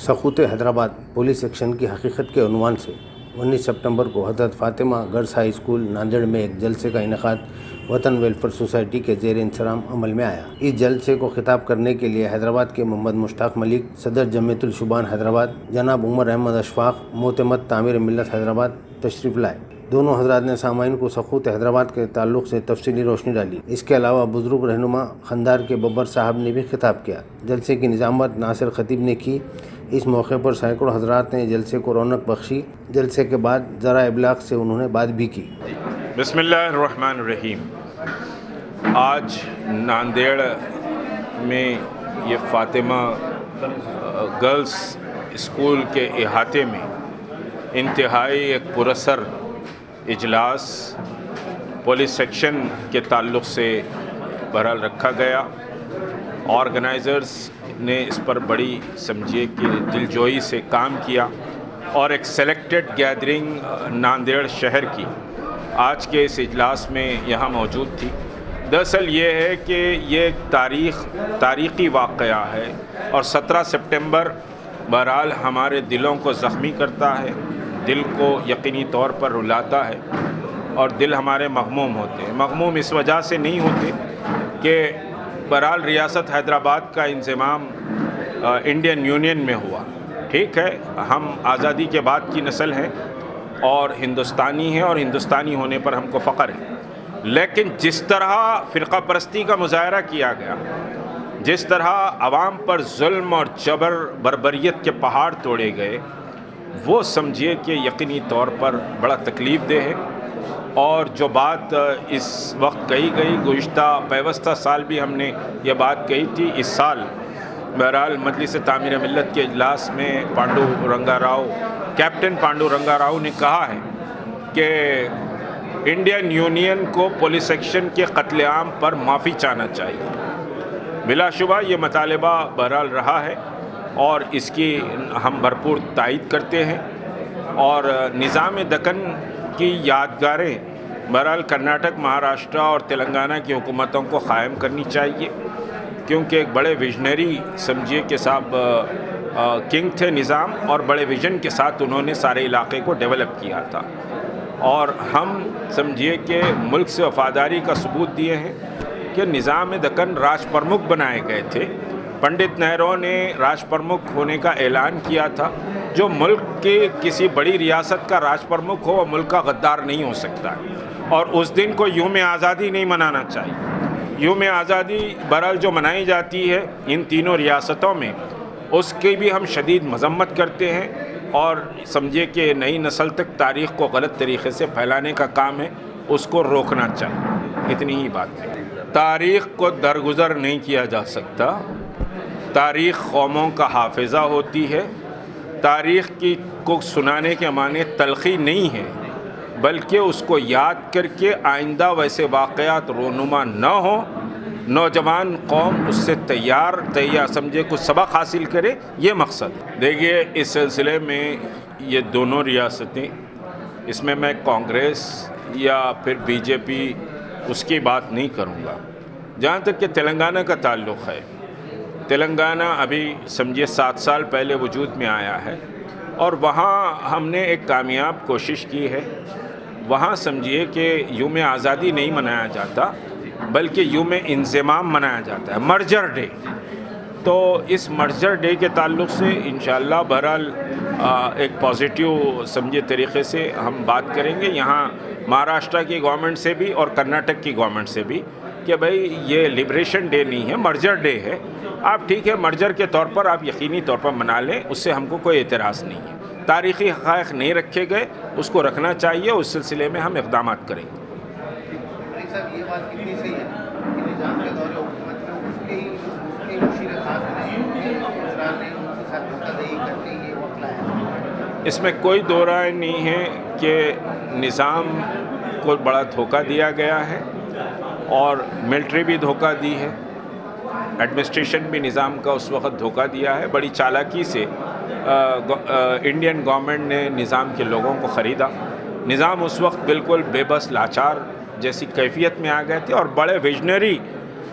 سخوت Hyderabad police section کی حقیقت کے عنوان سے 19 سپتمبر کو حضرت Fatima girls high school Nanded میں ایک جلسے کا انعقاد وطن ویلفیئر سوسائٹی کے زیر انتظام عمل میں آیا۔ اس جلسے کو خطاب کرنے کے لیے حیدرآباد کے محمد مشتاق ملک، صدر جمعیت الشبان حیدرآباد جناب عمر احمد اشفاق، معتمد تعمیر ملت حیدرآباد تشریف لائے۔ دونوں حضرات نے سامعین کو سخوت حیدرآباد کے تعلق سے تفصیلی روشنی ڈالی۔ اس کے علاوہ بزرگ رہنما خندار کے ببر صاحب نے بھی خطاب کیا۔ جلسے کی نظامت ناصر خطیب نے کی۔ اس موقع پر سینکڑوں حضرات نے جلسے کو رونق بخشی۔ جلسے کے بعد ذرائع ابلاغ سے انہوں نے بات بھی کی۔ بسم اللہ الرحمن الرحیم۔ آج ناندیڑ میں یہ فاطمہ گرلز اسکول کے احاطے میں انتہائی ایک پراثر اجلاس پولیس سیکشن کے تعلق سے بہرحال رکھا گیا۔ آرگنائزرز نے اس پر بڑی سمجھیے کہ دلجوئی سے کام کیا اور ایک سلیکٹڈ گیدرنگ ناندیڑ شہر کی آج کے اس اجلاس میں یہاں موجود تھی۔ دراصل یہ ہے کہ یہ تاریخی واقعہ ہے اور 17 سپٹمبر بہرحال ہمارے دلوں کو زخمی کرتا ہے، دل کو یقینی طور پر رلاتا ہے اور دل ہمارے مغموم ہوتے ہیں۔ مغموم اس وجہ سے نہیں ہوتے کہ بہرحال ریاست حیدرآباد کا انضمام انڈین یونین میں ہوا۔ ٹھیک ہے، ہم آزادی کے بعد کی نسل ہیں اور ہندوستانی ہیں اور ہندوستانی ہونے پر ہم کو فخر ہے، لیکن جس طرح فرقہ پرستی کا مظاہرہ کیا گیا، جس طرح عوام پر ظلم اور جبر بربریت کے پہاڑ توڑے گئے، وہ سمجھیے کہ یقینی طور پر بڑا تکلیف دہ ہے۔ اور جو بات اس وقت کہی گئی، گزشتہ پیوستہ سال بھی ہم نے یہ بات کہی تھی، اس سال بہرحال مجلس تعمیر ملت کے اجلاس میں کیپٹن پانڈو رنگا راؤ نے کہا ہے کہ انڈین یونین کو پولیس سیکشن کے قتل عام پر معافی چاہنا چاہیے۔ بلا شبہ یہ مطالبہ بہرحال رہا ہے اور اس کی ہم بھرپور تائید کرتے ہیں، اور نظام دکن کی یادگاریں بہرحال کرناٹک، مہاراشٹر اور تلنگانہ کی حکومتوں کو قائم کرنی چاہیے، کیونکہ ایک بڑے ویژنری سمجھیے کہ صاحب کنگ تھے نظام، اور بڑے ویژن کے ساتھ انہوں نے سارے علاقے کو ڈیولپ کیا تھا، اور ہم سمجھیے کہ ملک سے وفاداری کا ثبوت دیے ہیں کہ نظام دکن راج پرمکھ بنائے گئے تھے۔ پنڈت نہرو نے راج پرمکھ ہونے کا اعلان کیا تھا۔ جو ملک کے کسی بڑی ریاست کا راج پرمکھ ہو وہ ملک کا غدار نہیں ہو سکتا، اور اس دن کو یوم آزادی نہیں منانا چاہیے۔ یوم آزادی بہرحال جو منائی جاتی ہے ان تینوں ریاستوں میں، اس کی بھی ہم شدید مذمت کرتے ہیں، اور سمجھے کہ نئی نسل تک تاریخ کو غلط طریقے سے پھیلانے کا کام ہے، اس کو روکنا چاہیے۔ اتنی ہی بات ہے۔ تاریخ کو درگزر نہیں کیا جا سکتا۔ تاریخ قوموں کا حافظہ ہوتی ہے۔ تاریخ کو سنانے کے معنی تلخی نہیں ہے، بلکہ اس کو یاد کر کے آئندہ ویسے واقعات رونما نہ ہوں، نوجوان قوم اس سے تیار سمجھے کچھ سبق حاصل کرے، یہ مقصد۔ دیکھیے، اس سلسلے میں یہ دونوں ریاستیں، اس میں کانگریس یا پھر بی جے پی اس کی بات نہیں کروں گا۔ جہاں تک کہ تلنگانہ کا تعلق ہے، تلنگانہ ابھی سمجھیے 7 سال پہلے وجود میں آیا ہے، اور وہاں ہم نے ایک کامیاب کوشش کی ہے۔ وہاں سمجھیے کہ یوم آزادی نہیں منایا جاتا، بلکہ یوم انضمام منایا جاتا ہے، مرجر ڈے۔ تو اس مرجر ڈے کے تعلق سے انشاءاللہ بہرحال ایک پازیٹیو سمجھے طریقے سے ہم بات کریں گے، یہاں مہاراشٹر کی گورنمنٹ سے بھی اور کرناٹک کی گورنمنٹ سے بھی، کہ بھائی یہ لبریشن ڈے نہیں ہے، مرجر ڈے ہے۔ آپ ٹھیک ہے، مرجر کے طور پر آپ یقینی طور پر منا لیں، اس سے ہم کو کوئی اعتراض نہیں ہے۔ تاریخی حقائق نہیں رکھے گئے، اس کو رکھنا چاہیے، اس سلسلے میں ہم اقدامات کریں گے۔ یہ بات کتنی صحیح ہے کہ نظام کے دور حکومت میں اس کے مشیر خاص نے ان کے ساتھ دھوکہ دہی کر کے یہ وقت لایا۔ اس میں کوئی دو رائے نہیں ہے کہ نظام کو بڑا دھوکہ دیا گیا ہے، اور ملٹری بھی دھوکہ دی ہے، ایڈمنسٹریشن بھی نظام کا اس وقت دھوکہ دیا ہے۔ بڑی چالاکی سے انڈین گورنمنٹ نے نظام کے لوگوں کو خریدا۔ نظام اس وقت بالکل بے بس لاچار جیسی کیفیت میں آ گئے تھے، اور بڑے ویژنری